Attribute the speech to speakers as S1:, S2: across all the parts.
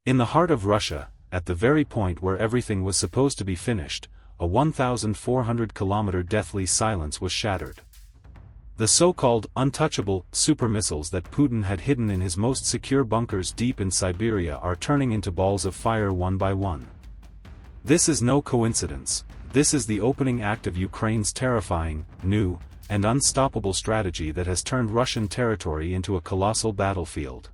S1: In the heart of Russia, at the very point where everything was supposed to be finished, a 1,400-kilometer deathly silence was shattered. The so-called untouchable super missiles that Putin had hidden in his most secure bunkers deep in Siberia are turning into balls of fire one by one. This is no coincidence. This is the opening act of Ukraine's terrifying, new, and unstoppable strategy that has turned Russian territory into a colossal battlefield.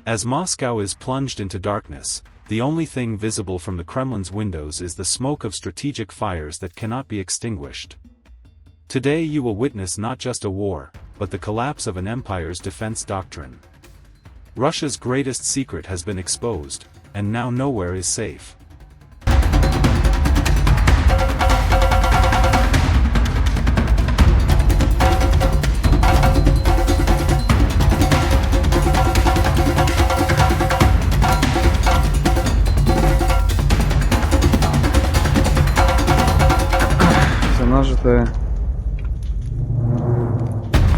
S1: As Moscow is plunged into darkness, the only thing visible from the Kremlin's windows is the smoke of strategic fires that cannot be extinguished. Today you will witness not just a war, but the collapse of an empire's defense doctrine. Russia's greatest secret has been exposed, and now nowhere is safe.
S2: Нажитое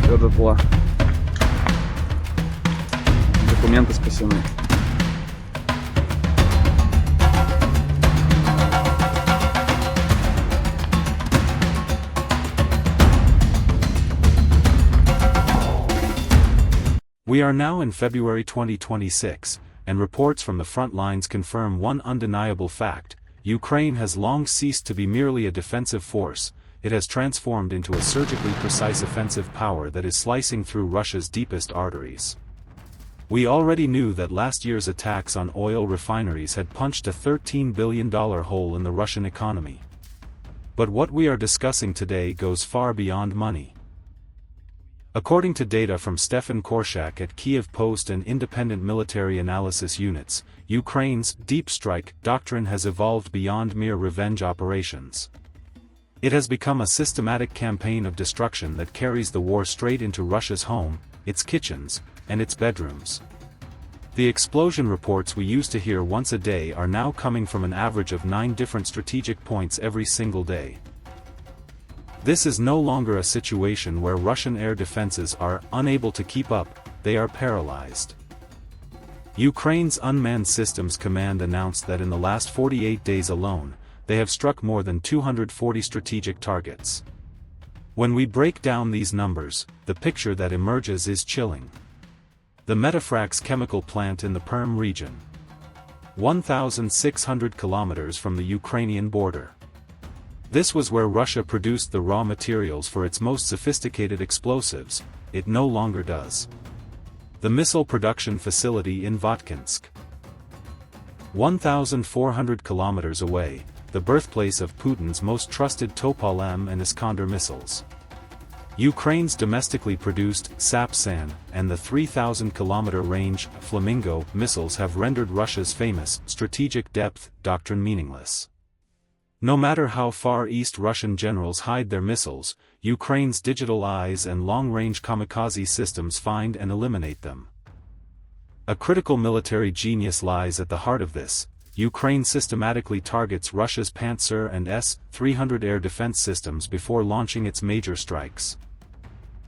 S2: все дотла. Документы спасены.
S1: We are now in February 2026, and reports from the front lines confirm one undeniable fact: Ukraine has long ceased to be merely a defensive force. It has transformed into a surgically precise offensive power that is slicing through Russia's deepest arteries. We already knew that last year's attacks on oil refineries had punched a $13 billion hole in the Russian economy. But what we are discussing today goes far beyond money. According to data from Stefan Korshak at Kiev Post and independent military analysis units, Ukraine's deep strike doctrine has evolved beyond mere revenge operations. It has become a systematic campaign of destruction that carries the war straight into Russia's home, its kitchens, and its bedrooms. The explosion reports we used to hear once a day are now coming from an average of 9 different strategic points every single day. This is no longer a situation where Russian air defenses are unable to keep up, they are paralyzed. Ukraine's Unmanned Systems Command announced that in the last 48 days alone, they have struck more than 240 strategic targets. When we break down these numbers, the picture that emerges is chilling. The Metafrax chemical plant in the Perm region, 1,600 kilometers from the Ukrainian border. This was where Russia produced the raw materials for its most sophisticated explosives. It no longer does. The missile production facility in Votkinsk, 1,400 kilometers away, the birthplace of Putin's most trusted Topol-M and Iskander missiles. Ukraine's domestically produced Sap-San and the 3,000-kilometer range Flamingo missiles have rendered Russia's famous strategic depth doctrine meaningless. No matter how far east Russian generals hide their missiles, Ukraine's digital eyes and long-range kamikaze systems find and eliminate them. A critical military genius lies at the heart of this. Ukraine systematically targets Russia's Pantsir and S-300 air defense systems before launching its major strikes.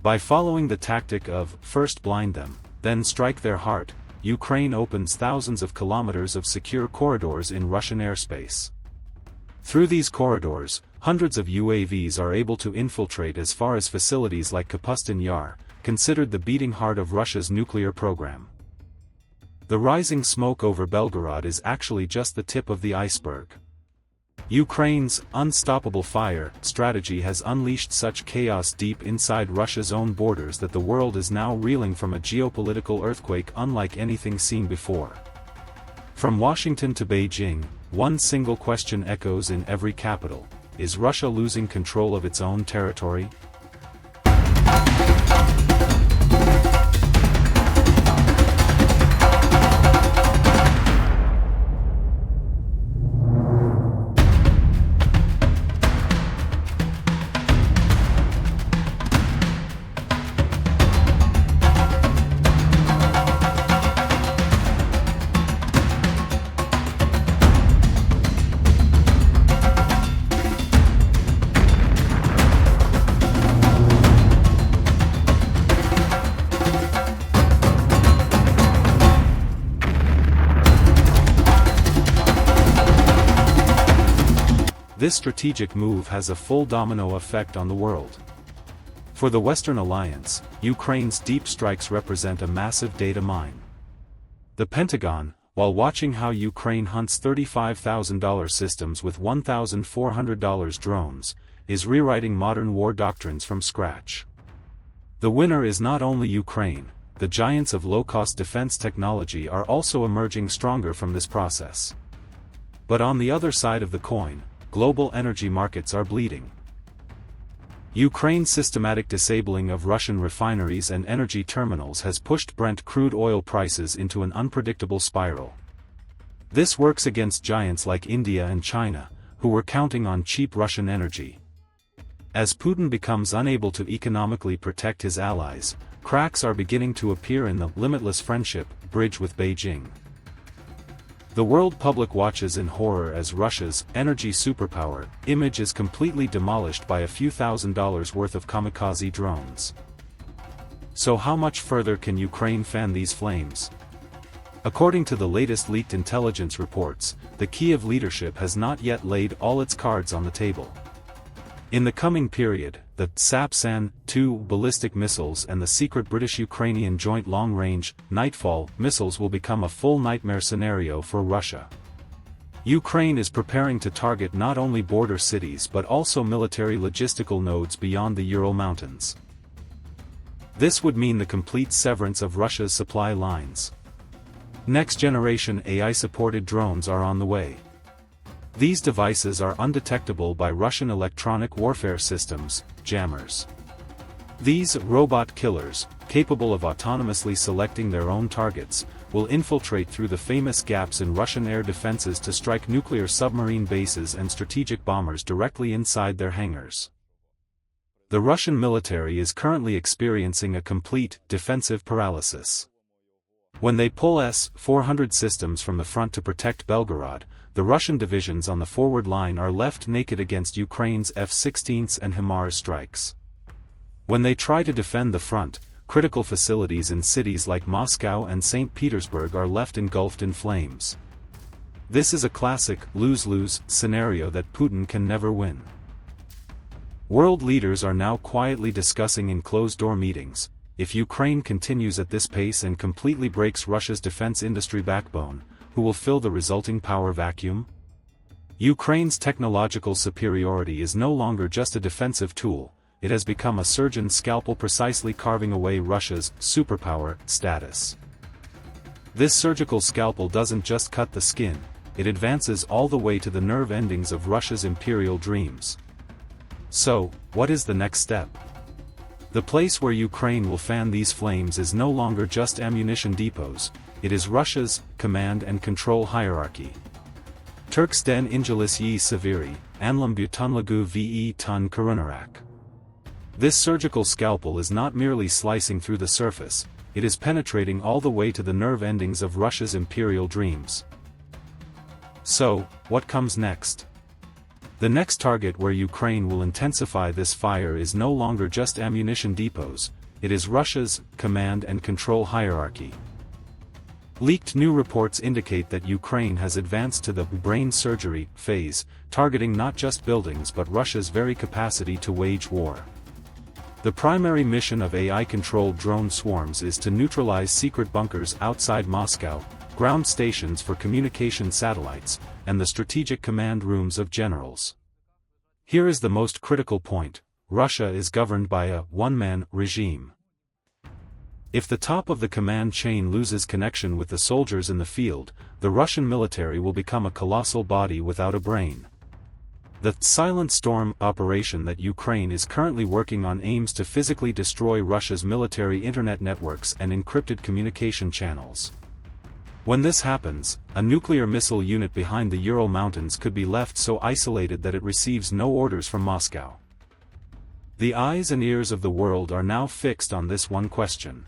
S1: By following the tactic of first blind them, then strike their heart, Ukraine opens thousands of kilometers of secure corridors in Russian airspace. Through these corridors, hundreds of UAVs are able to infiltrate as far as facilities like Kapustin Yar, considered the beating heart of Russia's nuclear program. The rising smoke over Belgorod is actually just the tip of the iceberg. Ukraine's unstoppable fire strategy has unleashed such chaos deep inside Russia's own borders that the world is now reeling from a geopolitical earthquake unlike anything seen before. From Washington to Beijing, one single question echoes in every capital: is Russia losing control of its own territory? This strategic move has a full domino effect on the world. For the Western Alliance, Ukraine's deep strikes represent a massive data mine. The Pentagon, while watching how Ukraine hunts $35,000 systems with $1,400 drones, is rewriting modern war doctrines from scratch. The winner is not only Ukraine, the giants of low-cost defense technology are also emerging stronger from this process. But on the other side of the coin, global energy markets are bleeding. Ukraine's systematic disabling of Russian refineries and energy terminals has pushed Brent crude oil prices into an unpredictable spiral. This works against giants like India and China, who were counting on cheap Russian energy. As Putin becomes unable to economically protect his allies, cracks are beginning to appear in the limitless friendship bridge with Beijing. The world public watches in horror as Russia's energy superpower image is completely demolished by a few $1,000s worth of kamikaze drones. So how much further can Ukraine fan these flames? According to the latest leaked intelligence reports, the Kyiv leadership has not yet laid all its cards on the table. In the coming period, the SAP-SAN-2 ballistic missiles and the secret British-Ukrainian joint long-range Nightfall missiles will become a full nightmare scenario for Russia. Ukraine is preparing to target not only border cities but also military logistical nodes beyond the Ural Mountains. This would mean the complete severance of Russia's supply lines. Next-generation AI-supported drones are on the way. These devices are undetectable by Russian electronic warfare systems, jammers. These robot killers, capable of autonomously selecting their own targets, will infiltrate through the famous gaps in Russian air defenses to strike nuclear submarine bases and strategic bombers directly inside their hangars. The Russian military is currently experiencing a complete defensive paralysis. When they pull S-400 systems from the front to protect Belgorod, the Russian divisions on the forward line are left naked against Ukraine's F-16s and HIMARS strikes. When they try to defend the front, critical facilities in cities like Moscow and St. Petersburg are left engulfed in flames. This is a classic lose-lose scenario that Putin can never win. World leaders are now quietly discussing in closed-door meetings, if Ukraine continues at this pace and completely breaks Russia's defense industry backbone, who will fill the resulting power vacuum? Ukraine's technological superiority is no longer just a defensive tool, it has become a surgeon's scalpel precisely carving away Russia's superpower status. This surgical scalpel doesn't just cut the skin, it advances all the way to the nerve endings of Russia's imperial dreams. So, what is the next step? The place where Ukraine will fan these flames is no longer just ammunition depots, it is Russia's command and control hierarchy. Turksten ingelis yi severi, anlam butunlagu ve tun karunarak. This surgical scalpel is not merely slicing through the surface, it is penetrating all the way to the nerve endings of Russia's imperial dreams. So, what comes next? The next target where Ukraine will intensify this fire is no longer just ammunition depots, it is Russia's command and control hierarchy. Leaked new reports indicate that Ukraine has advanced to the brain surgery phase, targeting not just buildings but Russia's very capacity to wage war. The primary mission of AI-controlled drone swarms is to neutralize secret bunkers outside Moscow, ground stations for communication satellites, and the strategic command rooms of generals. Here is the most critical point: Russia is governed by a one-man regime. If the top of the command chain loses connection with the soldiers in the field, the Russian military will become a colossal body without a brain. The Silent Storm operation that Ukraine is currently working on aims to physically destroy Russia's military internet networks and encrypted communication channels. When this happens, a nuclear missile unit behind the Ural Mountains could be left so isolated that it receives no orders from Moscow. The eyes and ears of the world are now fixed on this one question.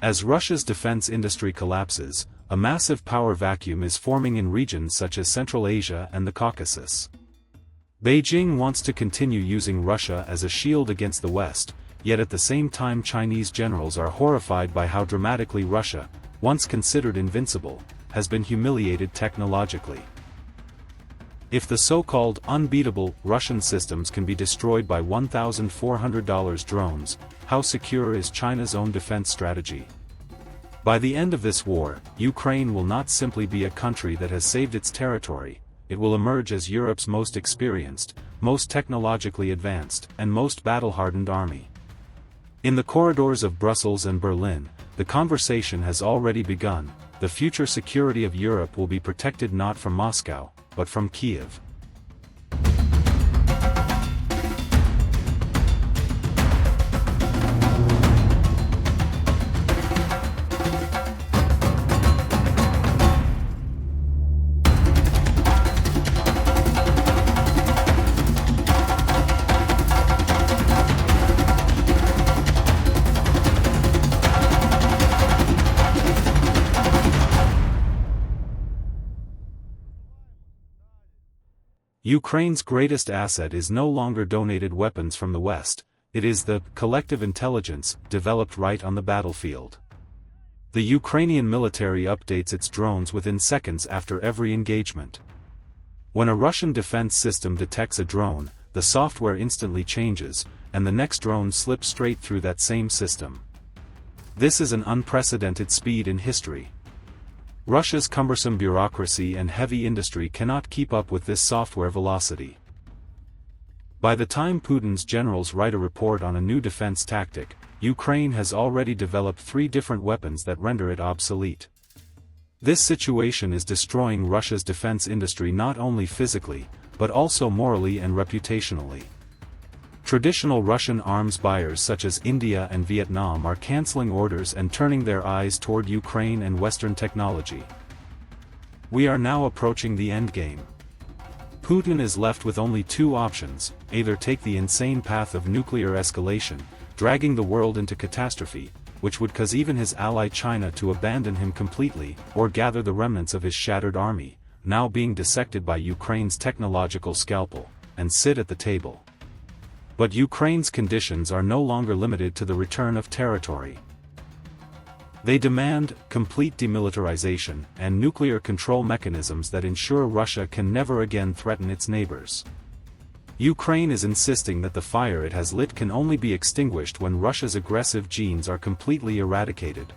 S1: As Russia's defense industry collapses, a massive power vacuum is forming in regions such as Central Asia and the Caucasus. Beijing wants to continue using Russia as a shield against the West, yet at the same time Chinese generals are horrified by how dramatically Russia, once considered invincible, has been humiliated technologically. If the so-called unbeatable Russian systems can be destroyed by $1,400 drones, how secure is China's own defense strategy? By the end of this war, Ukraine will not simply be a country that has saved its territory, it will emerge as Europe's most experienced, most technologically advanced, and most battle-hardened army. In the corridors of Brussels and Berlin, the conversation has already begun. The future security of Europe will be protected not from Moscow, but from Kiev. Ukraine's greatest asset is no longer donated weapons from the West, it is the collective intelligence developed right on the battlefield. The Ukrainian military updates its drones within seconds after every engagement. When a Russian defense system detects a drone, the software instantly changes, and the next drone slips straight through that same system. This is an unprecedented speed in history. Russia's cumbersome bureaucracy and heavy industry cannot keep up with this software velocity. By the time Putin's generals write a report on a new defense tactic, Ukraine has already developed 3 different weapons that render it obsolete. This situation is destroying Russia's defense industry not only physically, but also morally and reputationally. Traditional Russian arms buyers such as India and Vietnam are canceling orders and turning their eyes toward Ukraine and Western technology. We are now approaching the endgame. Putin is left with only 2 options, either take the insane path of nuclear escalation, dragging the world into catastrophe, which would cause even his ally China to abandon him completely, or gather the remnants of his shattered army, now being dissected by Ukraine's technological scalpel, and sit at the table. But Ukraine's conditions are no longer limited to the return of territory. They demand complete demilitarization and nuclear control mechanisms that ensure Russia can never again threaten its neighbors. Ukraine is insisting that the fire it has lit can only be extinguished when Russia's aggressive genes are completely eradicated.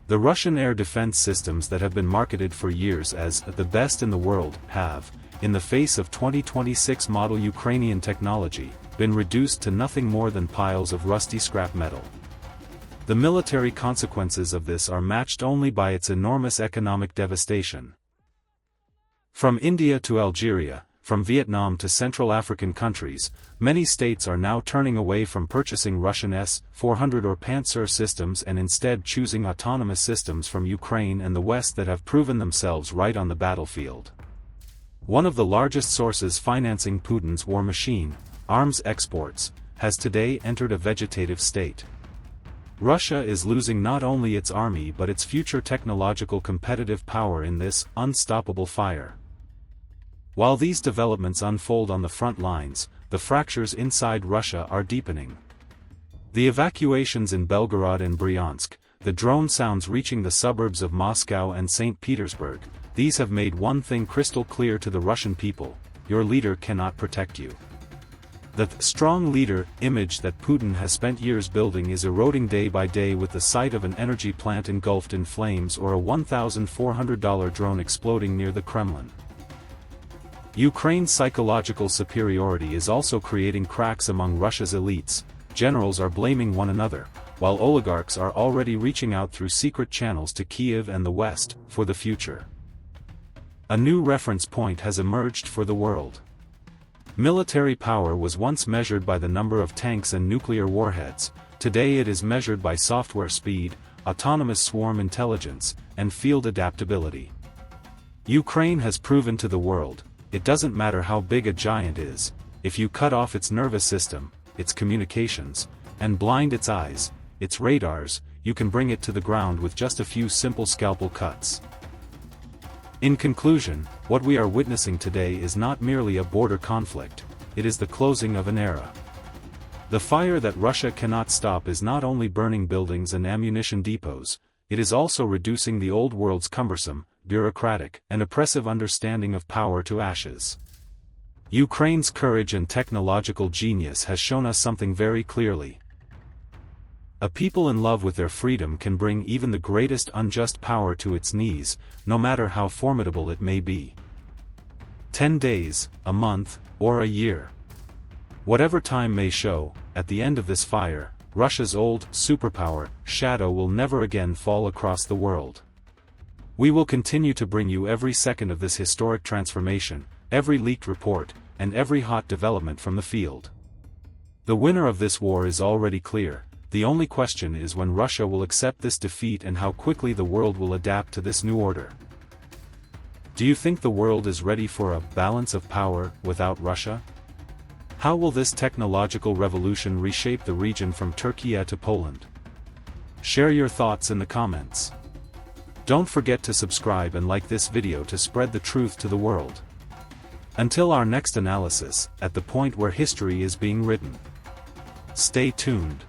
S1: The Russian air defense systems that have been marketed for years as the best in the world have, in the face of 2026 model Ukrainian technology, been reduced to nothing more than piles of rusty scrap metal. The military consequences of this are matched only by its enormous economic devastation. From India to Algeria, from Vietnam to Central African countries, many states are now turning away from purchasing Russian S-400 or Pantsir systems and instead choosing autonomous systems from Ukraine and the West that have proven themselves right on the battlefield. One of the largest sources financing Putin's war machine, arms exports, has today entered a vegetative state. Russia is losing not only its army but its future technological competitive power in this unstoppable fire. While these developments unfold on the front lines, the fractures inside Russia are deepening. The evacuations in Belgorod and Bryansk, the drone sounds reaching the suburbs of Moscow and St. Petersburg, these have made one thing crystal clear to the Russian people: your leader cannot protect you. The strong leader image that Putin has spent years building is eroding day by day with the sight of an energy plant engulfed in flames or a $1,400 drone exploding near the Kremlin. Ukraine's psychological superiority is also creating cracks among Russia's elites. Generals are blaming one another, while oligarchs are already reaching out through secret channels to Kiev and the West for the future. A new reference point has emerged for the world. Military power was once measured by the number of tanks and nuclear warheads. Today it is measured by software speed, autonomous swarm intelligence, and field adaptability. Ukraine has proven to the world, it doesn't matter how big a giant is, if you cut off its nervous system, its communications, and blind its eyes, its radars, you can bring it to the ground with just a few simple scalpel cuts. In conclusion, what we are witnessing today is not merely a border conflict, it is the closing of an era. The fire that Russia cannot stop is not only burning buildings and ammunition depots, it is also reducing the old world's cumbersome, bureaucratic, and oppressive understanding of power to ashes. Ukraine's courage and technological genius has shown us something very clearly. A people in love with their freedom can bring even the greatest unjust power to its knees, no matter how formidable it may be. 10 days, a month, or a year. Whatever time may show, at the end of this fire, Russia's old superpower shadow will never again fall across the world. We will continue to bring you every second of this historic transformation, every leaked report, and every hot development from the field. The winner of this war is already clear. The only question is when Russia will accept this defeat and how quickly the world will adapt to this new order. Do you think the world is ready for a balance of power without Russia? How will this technological revolution reshape the region from Turkey to Poland? Share your thoughts in the comments. Don't forget to subscribe and like this video to spread the truth to the world. Until our next analysis, at the point where history is being written. Stay tuned.